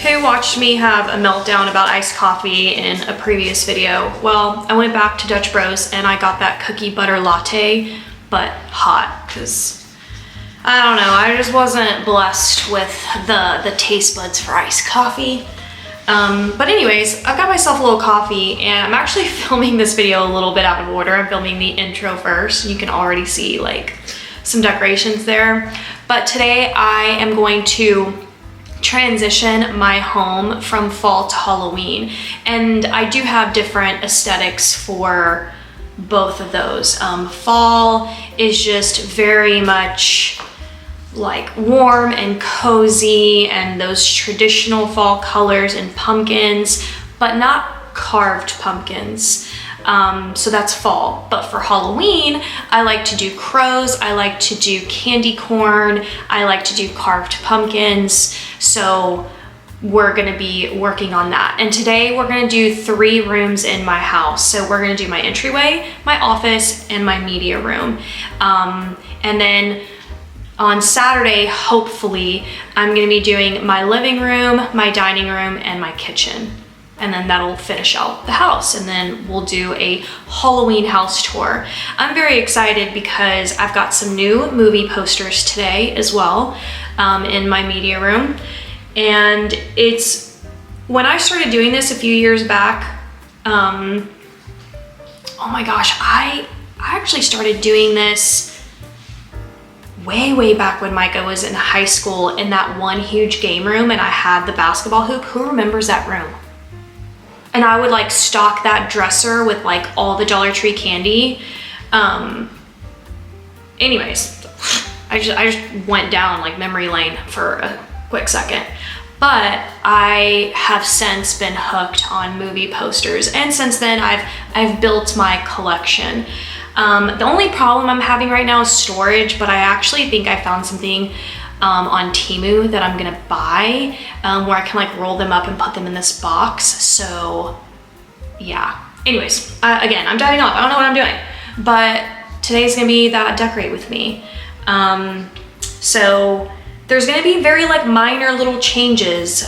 Who watched me have a meltdown about iced coffee in a previous video? Well, I went back to Dutch Bros and I got that cookie butter latte, but hot, because I don't know, I just wasn't blessed with the taste buds for iced coffee. But anyways, I've got myself a little coffee and I'm actually filming this video a little bit out of order. I'm filming the intro first. You can already see like some decorations there. But today I am going to transition my home from fall to Halloween. And I do have different aesthetics for both of those. Fall is just very much like warm and cozy and those traditional fall colors and pumpkins, but not carved pumpkins. So that's fall. But for Halloween, I like to do crows, I like to do candy corn, I like to do carved pumpkins. So we're gonna be working on that. And today we're gonna do 3 rooms in my house. So we're gonna do my entryway, my office, and my media room. And then on Saturday, hopefully, I'm gonna be doing my living room, my dining room, and my kitchen. And then that'll finish out the house. And then we'll do a Halloween house tour. I'm very excited because I've got some new movie posters today as well in my media room. And it's, when I started doing this a few years back, oh my gosh, I actually started doing this way back when Micah was in high school in that one huge game room and I had the basketball hoop. Who remembers that room? And I would like stock that dresser with like all the Dollar Tree candy. Anyways, I just went down like memory lane for a quick second. But I have since been hooked on movie posters, and since then I've built my collection. The only problem I'm having right now is storage, but I actually think I found something on Temu that I'm gonna buy where I can like roll them up and put them in this box. So yeah, anyways, again, I'm diving off. I don't know what I'm doing, but today's gonna be that decorate with me. So there's gonna be very like minor little changes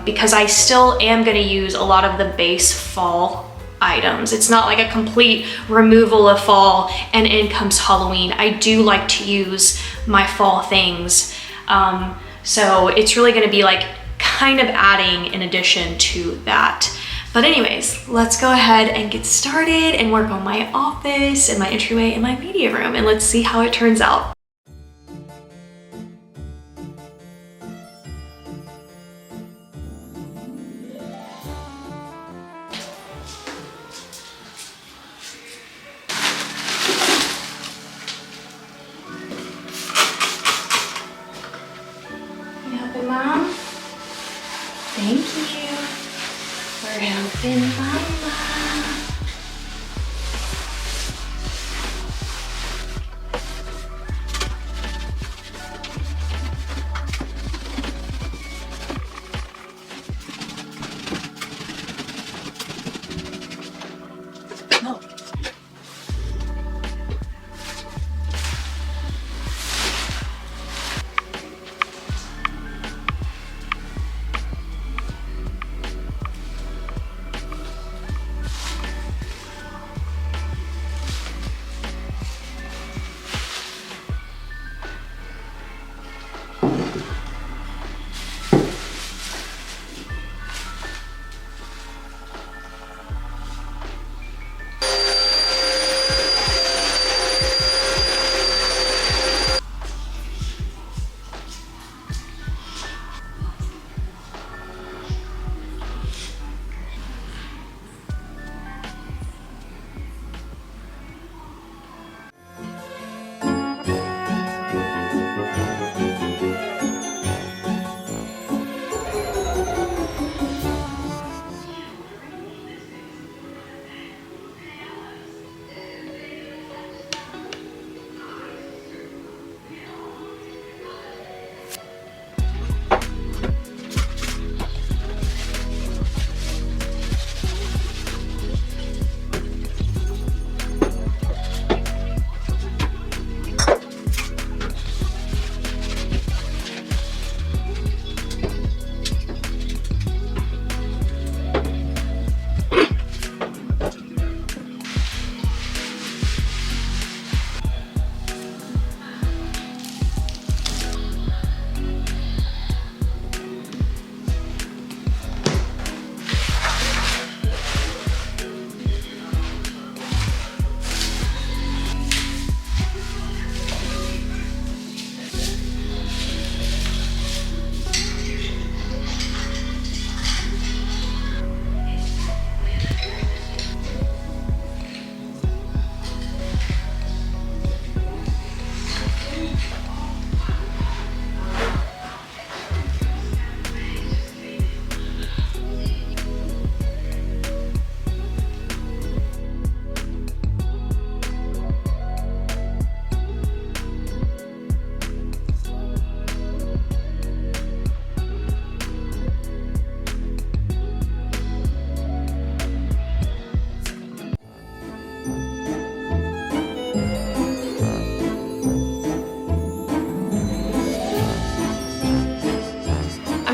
because I still am gonna use a lot of the base fall items. It's not like a complete removal of fall and in comes Halloween. I do like to use my fall things. So it's really gonna be like kind of adding in addition to that. But anyways, let's go ahead and get started and work on my office and my entryway and my media room, and let's see how it turns out. Mom? Thank you for helping Mama. No.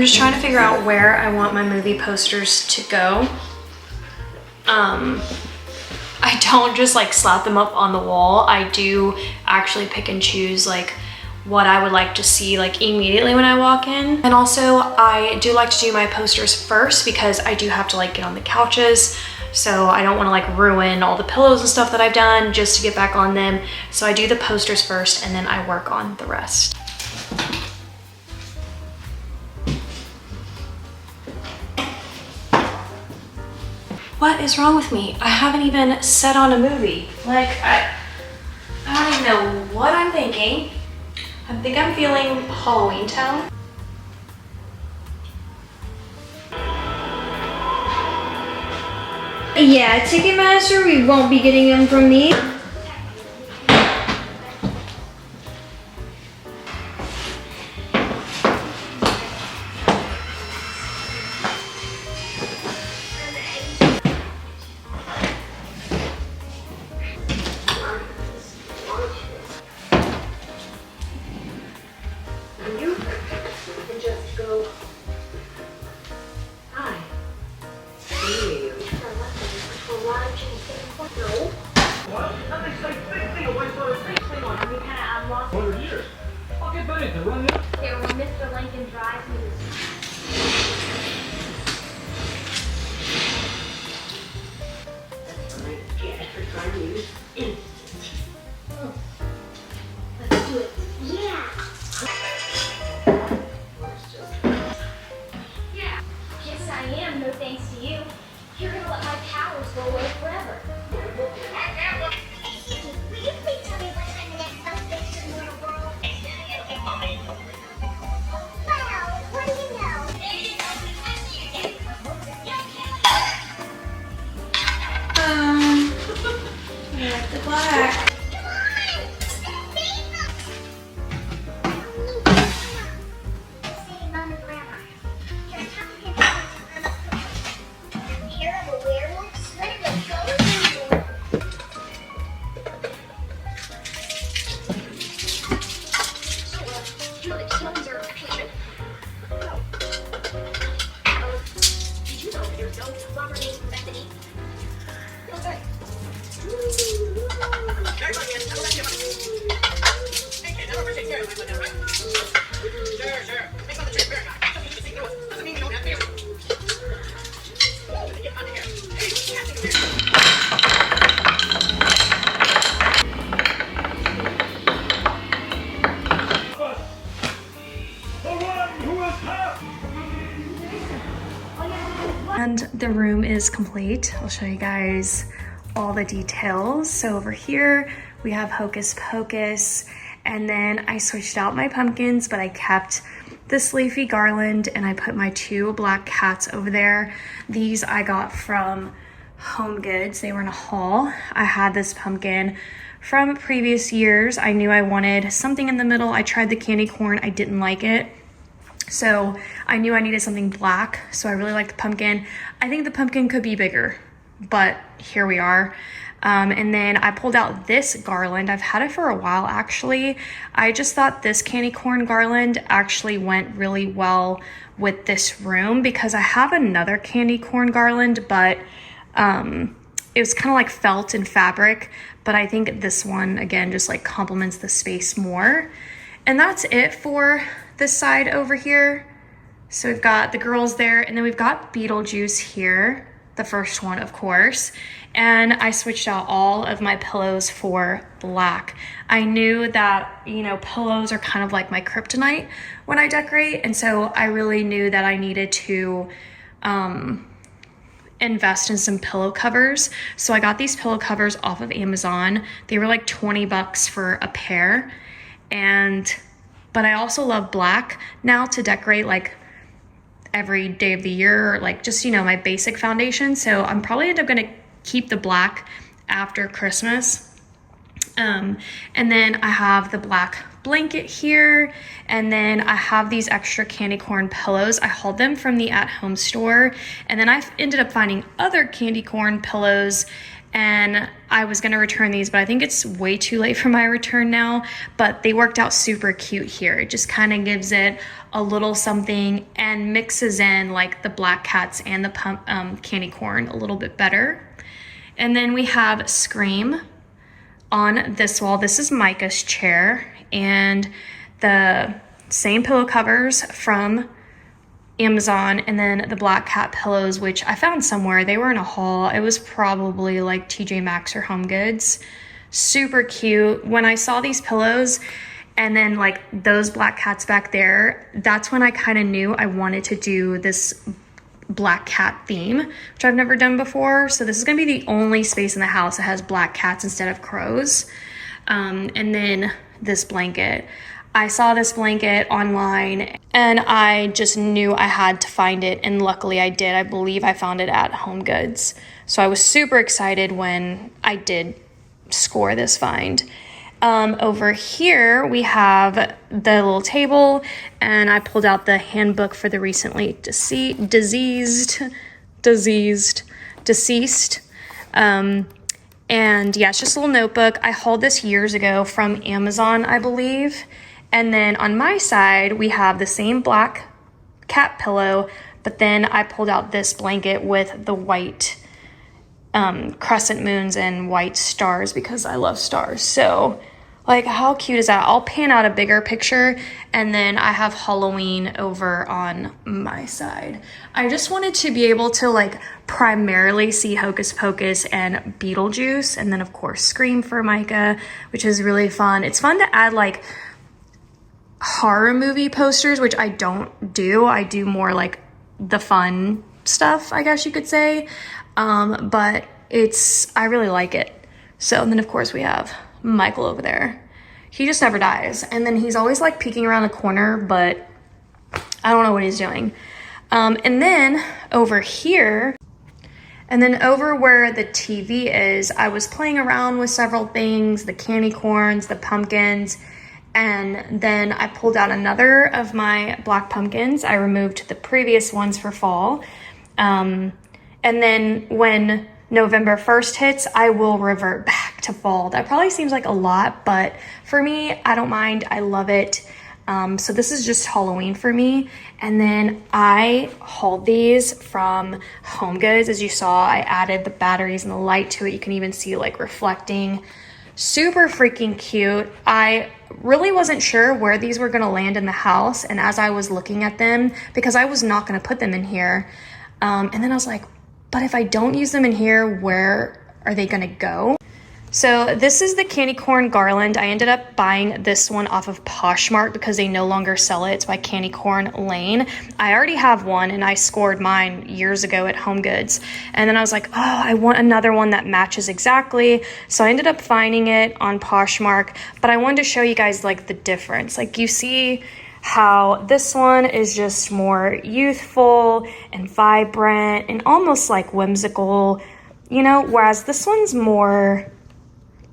I'm just trying to figure out where I want my movie posters to go. I don't just like slap them up on the wall. I do actually pick and choose like what I would like to see like immediately when I walk in. And also I do like to do my posters first because I do have to like get on the couches. So I don't want to like ruin all the pillows and stuff that I've done just to get back on them. So I do the posters first and then I work on the rest. What is wrong with me? I haven't even set on a movie. Like, I don't even know what I'm thinking. I think I'm feeling Halloween Town. Yeah, Ticketmaster, we won't be getting them from me. And the room is complete. I'll show you guys all the details. So over here, we have Hocus Pocus, and then I switched out my pumpkins, but I kept this leafy garland and I put my 2 black cats over there. These I got from Home Goods. They were in a haul. I had this pumpkin from previous years. I knew I wanted something in the middle. I tried the candy corn. I didn't like it. So I knew I needed something black. So I really like the pumpkin. I think the pumpkin could be bigger, but here we are. And then I pulled out this garland. I've had it for a while actually. I just thought this candy corn garland actually went really well with this room because I have another candy corn garland, but it was kind of like felt and fabric, but I think this one again just like complements the space more. And that's it for this side over here. So we've got the girls there, and then we've got Beetlejuice here, the first one of course. And I switched out all of my pillows for black. I knew that, you know, pillows are kind of like my kryptonite when I decorate, and so I really knew that I needed to invest in some pillow covers. So I got these pillow covers off of Amazon. They were like 20 bucks for a pair. But I also love black now to decorate like every day of the year, or like just, you know, my basic foundation. So I'm probably end up gonna keep the black after Christmas. And then I have the black blanket here, and then I have these extra candy corn pillows. I hauled them from the at-home store, and then I ended up finding other candy corn pillows and I was gonna return these, but I think it's way too late for my return now, but they worked out super cute here. It just kind of gives it a little something and mixes in like the black cats and the candy corn a little bit better. And then we have Scream on this wall. This is Micah's chair, and the same pillow covers from Amazon, and then the black cat pillows, which I found somewhere. They were in a haul. It was probably like TJ Maxx or Home Goods. Super cute. When I saw these pillows and then like those black cats back there, that's when I kind of knew I wanted to do this black cat theme, which I've never done before. So this is gonna be the only space in the house that has black cats instead of crows. And then this blanket. I saw this blanket online and I just knew I had to find it, and luckily I did. I believe I found it at Home Goods. So I was super excited when I did score this find. Over here we have the little table, and I pulled out the handbook for the recently deceased. And yeah, it's just a little notebook. I hauled this years ago from Amazon, I believe. And then on my side, we have the same black cat pillow, but then I pulled out this blanket with the white crescent moons and white stars because I love stars. So like, how cute is that? I'll pan out a bigger picture, and then I have Halloween over on my side. I just wanted to be able to like primarily see Hocus Pocus and Beetlejuice, and then of course Scream for Micah, which is really fun. It's fun to add like horror movie posters, which I don't do. I do more like the fun stuff, I guess you could say. But I really like it. So, and then of course we have Michael over there. He just never dies. And then he's always like peeking around the corner, but I don't know what he's doing. And then over here, and then over where the TV is, I was playing around with several things, the candy corns, the pumpkins, and then I pulled out another of my black pumpkins. I removed the previous ones for fall. And then when November 1st hits, I will revert back to fall. That probably seems like a lot, but for me, I don't mind. I love it. So this is just Halloween for me. And then I hauled these from Home Goods. As you saw, I added the batteries and the light to it. You can even see like reflecting. Super freaking cute. I really wasn't sure where these were gonna land in the house, and as I was looking at them, because I was not gonna put them in here, and then I was like, but if I don't use them in here, where are they gonna go? So this is the candy corn garland. I ended up buying this one off of Poshmark because they no longer sell it. It's by Candy Corn Lane. I already have one, and I scored mine years ago at Home Goods. And then I was like, oh, I want another one that matches exactly. So I ended up finding it on Poshmark, but I wanted to show you guys like the difference. Like, you see how this one is just more youthful and vibrant and almost like whimsical, you know, whereas this one's more,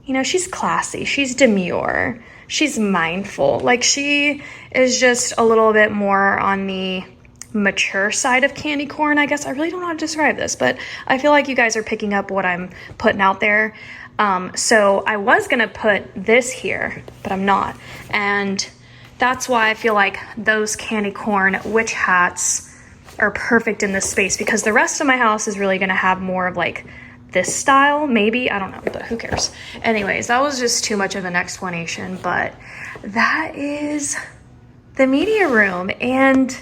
you know, she's classy, she's demure, she's mindful. Like, she is just a little bit more on the mature side of candy corn, I guess. I really don't know how to describe this, but I feel like you guys are picking up what I'm putting out there. So I was gonna put this here, but I'm not. And that's why I feel like those candy corn witch hats are perfect in this space, because the rest of my house is really gonna have more of like this style, maybe, I don't know, but who cares? Anyways, that was just too much of an explanation, but that is the media room, and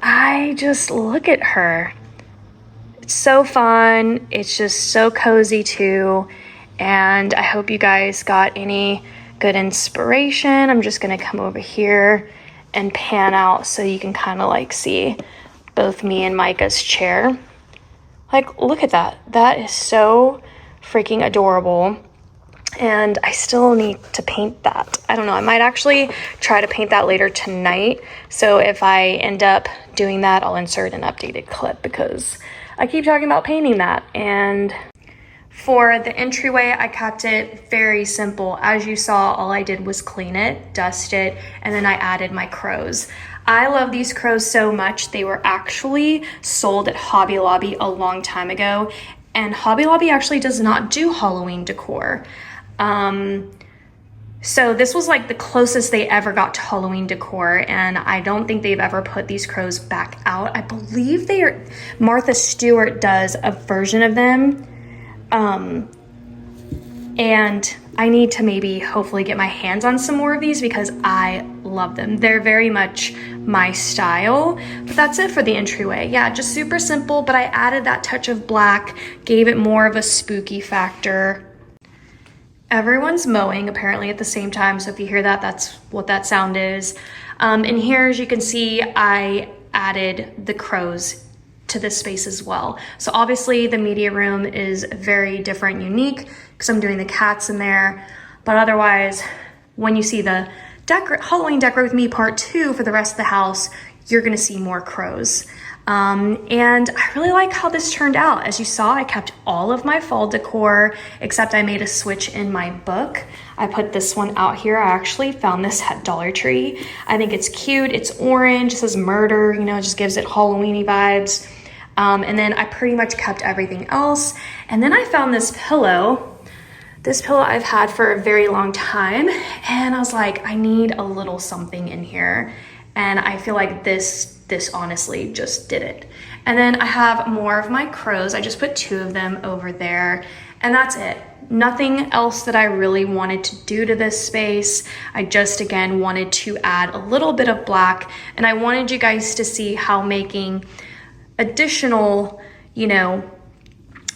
I just look at her. It's so fun. It's just so cozy too, and I hope you guys got any good inspiration. I'm just gonna come over here and pan out so you can kind of like see both me and Micah's chair. Like, look at that. That is so freaking adorable. And I still need to paint that. I don't know. I might actually try to paint that later tonight. So if I end up doing that, I'll insert an updated clip, because I keep talking about painting that. And for the entryway, I kept it very simple. As you saw, all I did was clean it, dust it, and then I added my crows. I love these crows so much. They were actually sold at Hobby Lobby a long time ago, and Hobby Lobby actually does not do Halloween decor. So this was like the closest they ever got to Halloween decor, and I don't think they've ever put these crows back out. I believe Martha Stewart does a version of them. And I need to maybe hopefully get my hands on some more of these because I love them. They're very much my style, but that's it for the entryway. Yeah, just super simple, but I added that touch of black, gave it more of a spooky factor. Everyone's mowing apparently at the same time, so if you hear that, that's what that sound is. And here, as you can see, I added the crows to this space as well. So obviously the media room is very different, unique, because I'm doing the cats in there. But otherwise, when you see the Halloween Decorate With Me Part 2 for the rest of the house, you're gonna see more crows. And I really like how this turned out. As you saw, I kept all of my fall decor, except I made a switch in my book. I put this one out here. I actually found this at Dollar Tree. I think it's cute. It's orange, it says murder, you know, it just gives it Halloween-y vibes. And then I pretty much kept everything else. And then I found this pillow. This pillow I've had for a very long time. And I was like, I need a little something in here. And I feel like this honestly just did it. And then I have more of my crows. I just put 2 of them over there. And that's it. Nothing else that I really wanted to do to this space. I just, again, wanted to add a little bit of black. And I wanted you guys to see how making additional, you know,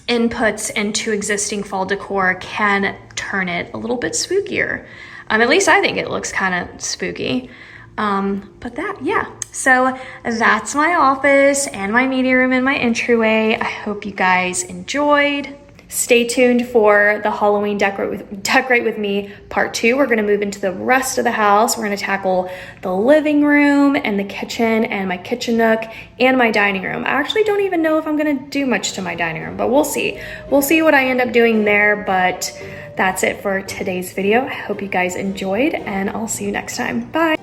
inputs into existing fall decor can turn it a little bit spookier. At least I think it looks kind of spooky. But yeah, so that's my office and my media room and my entryway. I hope you guys enjoyed. Stay tuned for the Halloween Decorate With Me Part 2. We're gonna move into the rest of the house. We're gonna tackle the living room and the kitchen and my kitchen nook and my dining room. I actually don't even know if I'm gonna do much to my dining room, but we'll see. We'll see what I end up doing there, but that's it for today's video. I hope you guys enjoyed, and I'll see you next time. Bye.